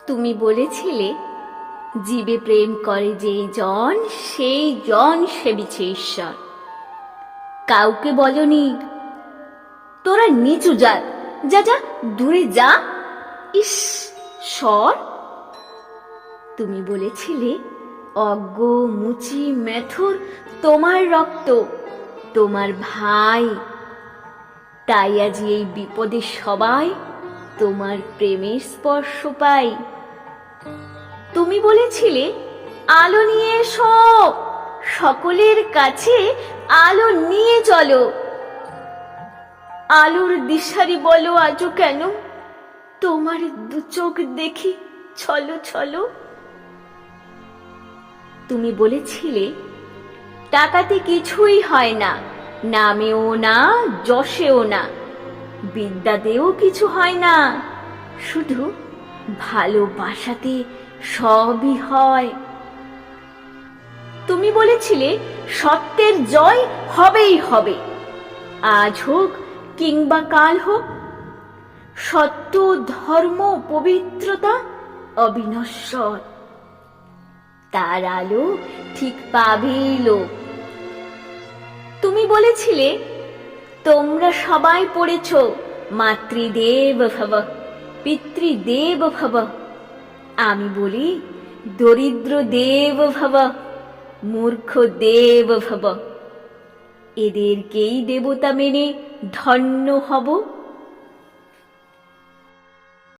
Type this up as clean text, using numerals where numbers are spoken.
তুমি বলেছিলে জীবে প্রেম করে যেই জন সেই জন সেবিছে ঈশ্বর। কাউকে বলনি তোরা নিচু জাত, যা যা দূরে যা, ইস সর। তুমি বলেছিলে অজ্ঞ মুচি মেথর তোমার রক্ত, তোমার ভাই, তাই আজ এই বিপদে সবাই তোমার প্রেমের স্পর্শ পাই। তুমি বলেছিলে আলো নিয়ে এসো, সকলের কাছে আলো নিয়ে চলো। আলোর দিশারি বলো আজও কেন, তোমার দু চোখ দেখি ছলো ছলো। তুমি বলেছিলে টাকাতে কিছুই হয় না, নামেও না যশেও না, বিদ্যাতেও কিছু হয় না, শুধু ভালোবাসাতে সবই হয়। তুমি বলেছিলে সত্যের জয় হবেই হবে, আজ হোক কিংবা কাল হোক, সত্য ধর্ম পবিত্রতা অবিনশ্বর, তার আলো ঠিক পাবেই লোক। তুমি বলেছিলে তোমরা সবাই পড়েছ মাতৃদেব ভব পিতৃদেব ভব, আমি বলি দরিদ্র দেব ভব মূর্খ দেব ভব, এদেরকেই দেবতা মেনে ধন্য হব।